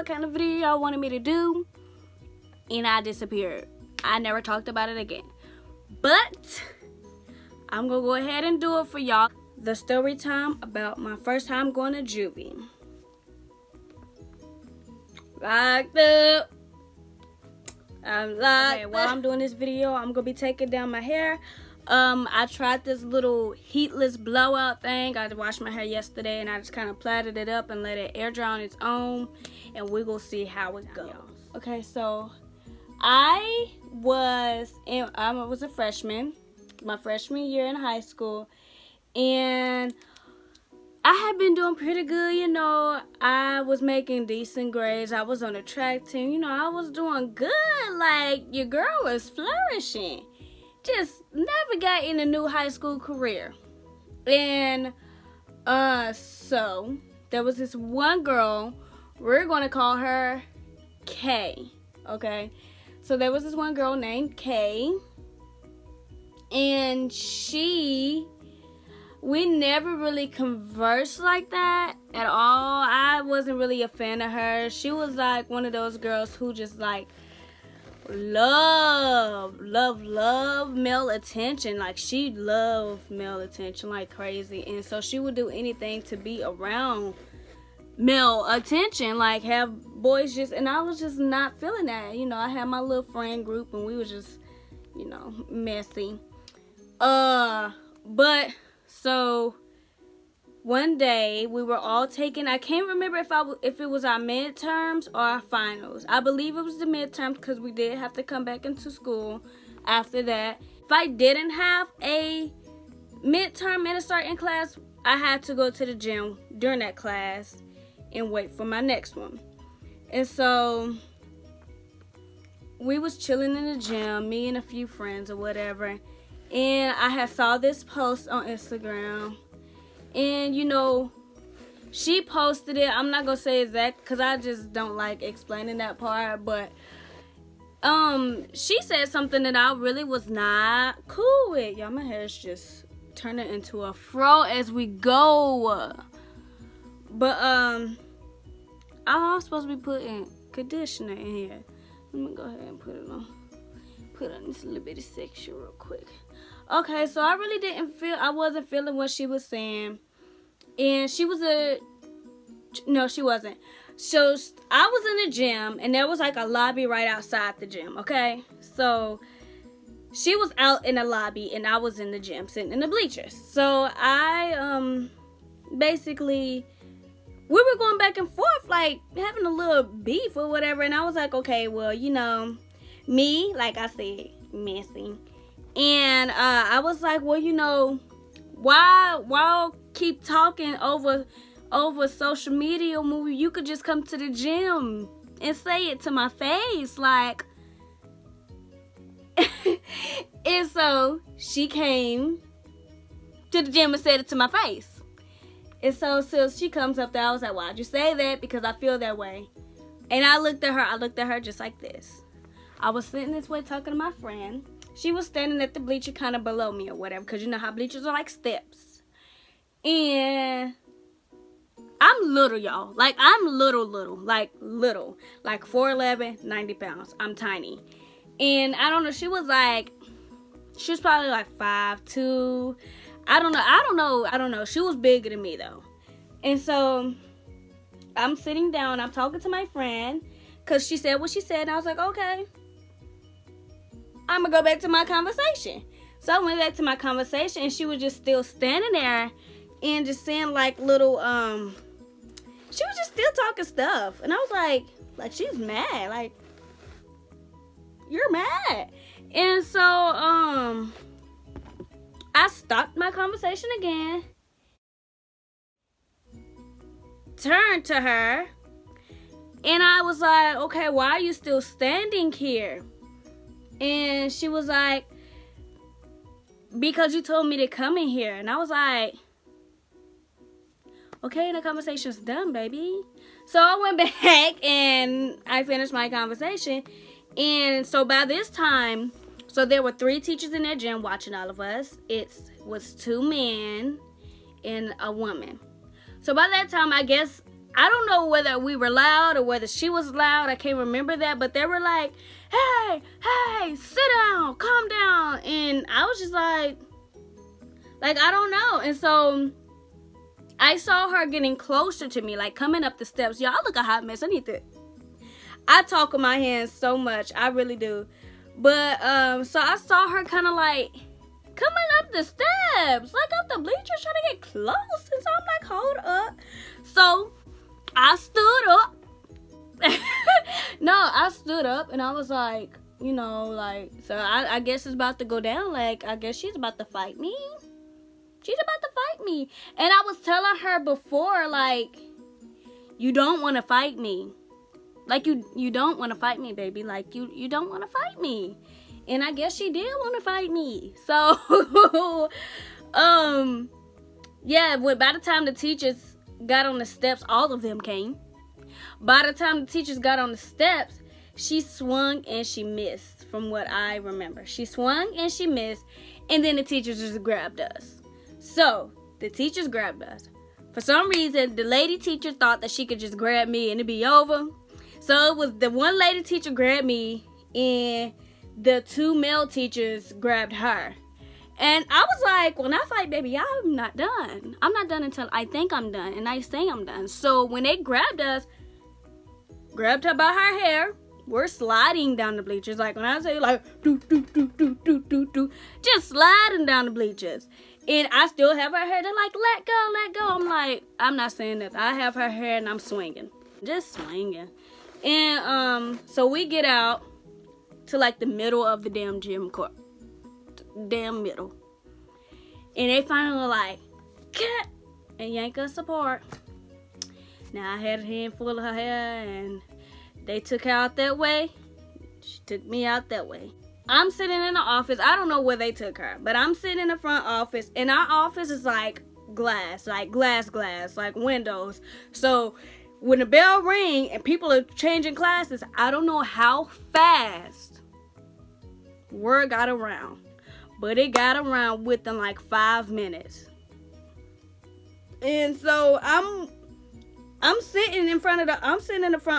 what kind of video y'all wanted me to do, and I disappeared. I never talked about it again. But I'm gonna go ahead and do it for y'all. The story time about my first time going to Juvie. Locked up. I'm locked. Okay, while I'm doing this video, I'm gonna be taking down my hair. I tried this little heatless blowout thing. I washed my hair yesterday and I just kind of plaited it up and let it air dry on its own, and we will see how it goes. Okay, so I was a freshman, my freshman year in high school, and I had been doing pretty good, you know. I was making decent grades. I was on the track team, you know. I was doing good. Like, your girl was flourishing. Just never got in a new high school career. And so there was this one girl. We're gonna call her Kay. Okay, so there was this one girl named Kay, and we never really conversed like that at all. I wasn't really a fan of her. She was like one of those girls who just like love male attention. Like, she loved male attention like crazy, and so she would do anything to be around male attention, like have boys just, and I was just not feeling that. You know, I had my little friend group and we was just, you know, messy. But so one day we were all taking, I can't remember if it was our midterms or our finals. I believe it was the midterms because we did have to come back into school after that. If I didn't have a midterm in a certain class, I had to go to the gym during that class and wait for my next one. And so we was chilling in the gym, me and a few friends or whatever, and I had saw this post on Instagram, and you know, she posted it. I'm not gonna say exact because I just don't like explaining that part, but she said something that I really was not cool with. Y'all, my hair is just turning into a fro as we go. But I'm supposed to be putting conditioner in here. Let me go ahead and put on this little bitty section real quick. Okay, so I really I wasn't feeling what she was saying. And no, she wasn't. So I was in the gym, and there was like a lobby right outside the gym, okay? So she was out in the lobby, and I was in the gym sitting in the bleachers. So I basically, we were going back and forth, like having a little beef or whatever. And I was like, okay, well, you know, me, like I said, messy. And I was like, well, you know, why keep talking over social media movie? You could just come to the gym and say it to my face, like. And so she came to the gym and said it to my face. And so she comes up there, I was like, why'd you say that? Because I feel that way. And I looked at her just like this. I was sitting this way talking to my friend. She was standing at the bleacher kind of below me or whatever, because you know how bleachers are like steps. And I'm little, y'all. Like, I'm little. Like 4'11", 90 pounds. I'm tiny. And I don't know, she was probably like 5'2". I don't know. She was bigger than me though. And so I'm sitting down, I'm talking to my friend, because she said what she said, and I was like, okay, I'm gonna go back to my conversation. So I went back to my conversation, and she was just still standing there and just saying like little, she was just still talking stuff. And I was like she's mad, like, you're mad. And so I stopped my conversation again, turned to her, and I was like, okay, why are you still standing here? And she was like, because you told me to come in here. And I was like, okay, the conversation's done, baby. So I went back and I finished my conversation. And so by this time, so there were 3 teachers in that gym watching all of us. It was 2 men and a woman. So by that time, I guess I don't know whether we were loud or whether she was loud. I can't remember that. But they were like, hey, sit down, calm down. And I was just like, I don't know. And so I saw her getting closer to me, like coming up the steps. Y'all look a hot mess. I talk with my hands so much. I really do. But, so I saw her kind of like coming up the steps, like up the bleachers, trying to get close. And so I'm like, hold up. So I stood up. No, I stood up and I was like, you know, like, so I guess it's about to go down. Like, I guess she's about to fight me. She's about to fight me. And I was telling her before, like, you don't want to fight me. Like, you don't want to fight me, baby. Like, you don't want to fight me. And I guess she did want to fight me. So, yeah, by the time the teachers got on the steps, all of them came. By the time the teachers got on the steps, she swung and she missed, from what I remember. She swung and she missed, and then the teachers just grabbed us. So, the teachers grabbed us. For some reason, the lady teacher thought that she could just grab me and it'd be over. So, it was the one lady teacher grabbed me, and the two male teachers grabbed her. And I was like, when I fight, baby, I'm not done. I'm not done until I think I'm done, and I say I'm done. So, when they grabbed us, grabbed her by her hair, we're sliding down the bleachers. Like, when I say, like, just sliding down the bleachers. And I still have her hair. They're like, let go. I'm like, I'm not saying that. I have her hair and I'm swinging. Just swinging. And, so we get out to, like, the middle of the damn gym court. Damn middle. And they finally like, cut, and yank us apart. Now, I had a handful of her hair, and they took her out that way. She took me out that way. I'm sitting in the office. I don't know where they took her, but I'm sitting in the front office, and our office is like glass, like glass, like windows. So when the bell rang and people are changing classes, I don't know how fast word got around, but it got around within like 5 minutes. And so I'm sitting in the front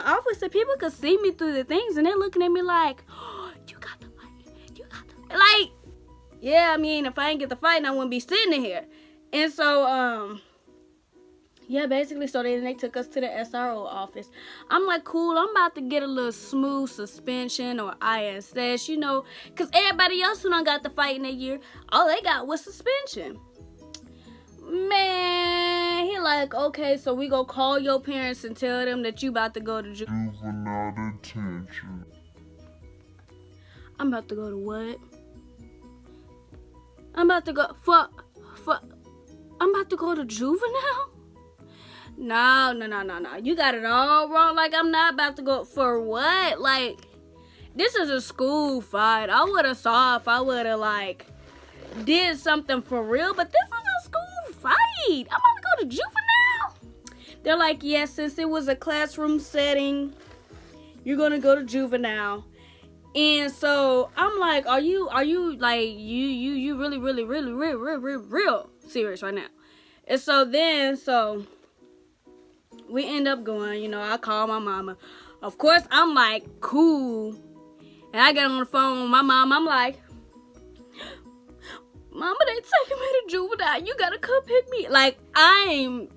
office, and people could see me through the things, and they're looking at me like, oh, you got the fight. Like, yeah, I mean, if I didn't get the fight, I wouldn't be sitting in here. And so, yeah, basically, so they took us to the SRO office. I'm like, cool, I'm about to get a little smooth suspension or ISS, you know, because everybody else who done got the fight in a year, all they got was suspension. Man, he like, okay, so we go call your parents and tell them that you about to go to juvenile detention. I'm about to go to what? I'm about to go I'm about to go to juvenile? No. You got it all wrong. Like, I'm not about to go for what? Like, this is a school fight. I would have saw if I would have, like, did something for real, but this is a school fight. I'm about to go to juvenile. They're like, yes, since it was a classroom setting, you're gonna go to juvenile. And so I'm like, are you like you really real serious right now? And so we end up going, you know, I call my mama. Of course, I'm like, cool. And I get on the phone with my mom. I'm like, Mama, they taking me to juvenile. You gotta come pick me. Like, I'm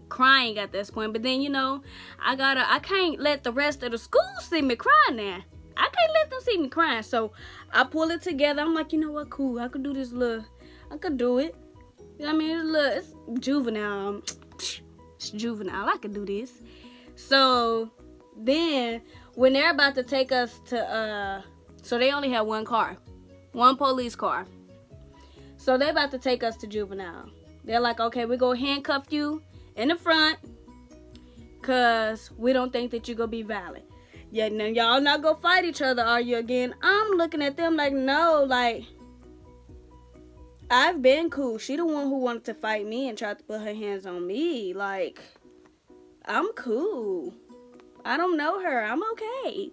crying at this point. But then, you know, I can't let the rest of the school see me crying now. I can't let them see me crying. So I pull it together. I'm like, you know what, cool. I could do this I could do it. You know what I mean? It's juvenile. It's juvenile. I could do this. So then when they're about to take us to, so they only had one police car. So they're about to take us to juvenile. They're like, okay, we're going to handcuff you in the front because we don't think that you're going to be violent. Yeah, now y'all not going to fight each other, are you again? I'm looking at them like, no, like, I've been cool. She the one who wanted to fight me and tried to put her hands on me. Like, I'm cool. I don't know her. I'm okay.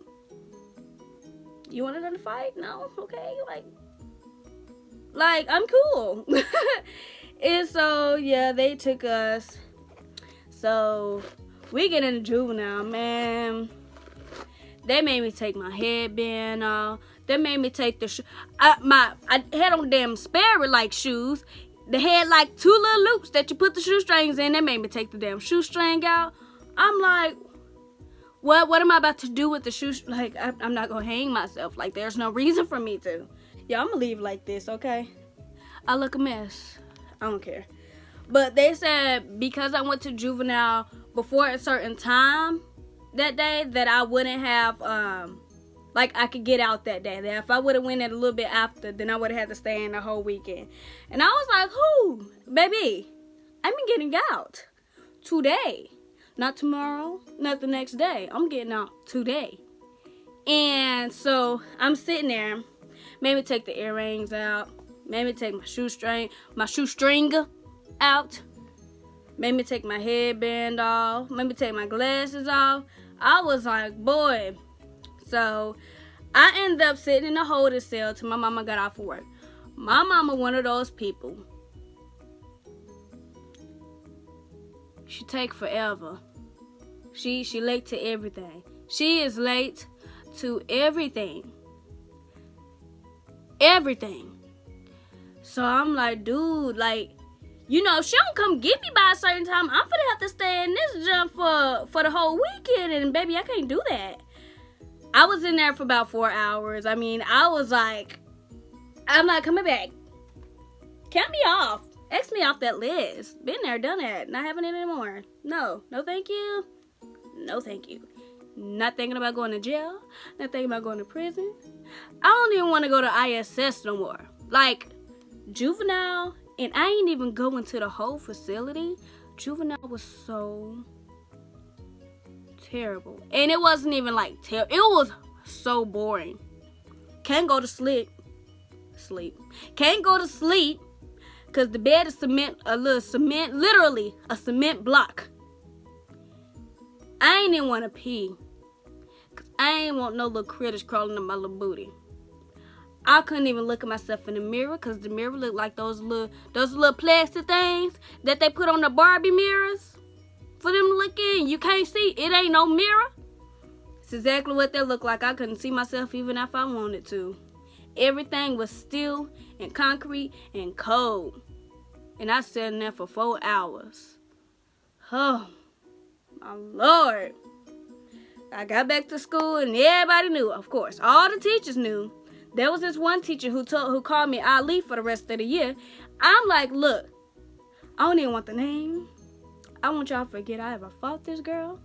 You wanted her to fight? No? Okay. Like, I'm cool. And so, yeah, they took us. So, We get into juvenile, man. They made me take my headband off. They made me take the I had on damn Sperry-like shoes. They had like 2 little loops that you put the shoestrings in. They made me take the damn shoestring out. I'm like, what am I about to do with the shoes? Like, I'm not gonna hang myself. Like, there's no reason for me to. Yeah, I'm gonna leave like this, okay? I look a mess. I don't care. But they said because I went to juvenile before a certain time that day, that I wouldn't have, like, I could get out that day. That if I would have went it a little bit after, then I would have had to stay in the whole weekend. And I was like, who? Baby, I'm getting out today. Not tomorrow, not the next day. I'm getting out today. And so I'm sitting there. Maybe take the earrings out. Maybe take my shoestring out. Maybe take my headband off. Maybe take my glasses off. I was like, boy. So I ended up sitting in the holding cell till my mama got off of work. My mama, one of those people. She take forever. She late to everything. She is late to everything. Everything. So I'm like, dude, like, you know, if she don't come get me by a certain time, I'm gonna have to stay in this jump for the whole weekend, and baby, I can't do that. I was in there for about 4 hours. I mean, I was like, I'm not coming back. Count me off. X me off that list. Been there, done that. Not having it anymore. No thank you. No thank you. Not thinking about going to jail. Not thinking about going to prison. I don't even want to go to ISS no more. Like, juvenile, and I ain't even going to the whole facility. Juvenile was so terrible. And it wasn't even like terrible. It was so boring. Can't go to sleep. Can't go to sleep because the bed is literally a cement block. I ain't even want to pee. Because I ain't want no little critters crawling up my little booty. I couldn't even look at myself in the mirror because the mirror looked like those little plastic things that they put on the Barbie mirrors for them to look in. You can't see. It ain't no mirror. It's exactly what they look like. I couldn't see myself even if I wanted to. Everything was steel and concrete and cold. And I sat in there for 4 hours. Oh, my Lord. I got back to school and everybody knew, of course. All the teachers knew. There was this one teacher who called me Ali for the rest of the year. I'm like, look, I don't even want the name. I want y'all to forget I ever fought this girl.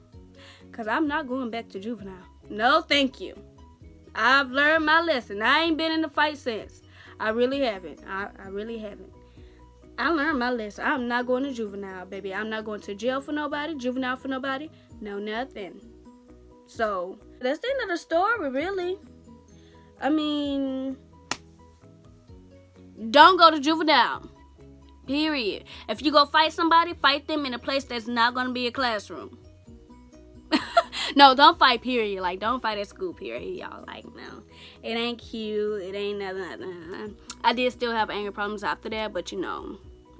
Because I'm not going back to juvenile. No, thank you. I've learned my lesson. I ain't been in the fight since. I really haven't. I really haven't. I learned my lesson. I'm not going to juvenile, baby. I'm not going to jail for nobody, juvenile for nobody. No, nothing. So, that's the end of the story, really. I mean, don't go to juvenile. Period. If you go fight somebody, fight them in a place that's not going to be a classroom. No, don't fight, period. Like, don't fight at school, period, y'all. Like, no. It ain't cute. It ain't nothing. I did still have anger problems after that, but, you know,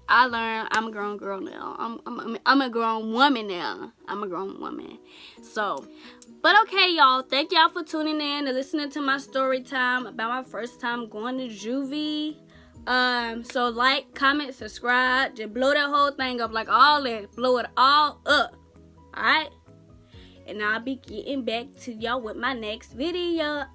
I learned I'm a grown girl now. I'm a grown woman now. I'm a grown woman. So, but okay, y'all. Thank y'all for tuning in and listening to my story time about my first time going to Juvie. So like, comment, subscribe. Just blow that whole thing up like all that. Blow it all up. Alright? And I'll be getting back to y'all with my next video.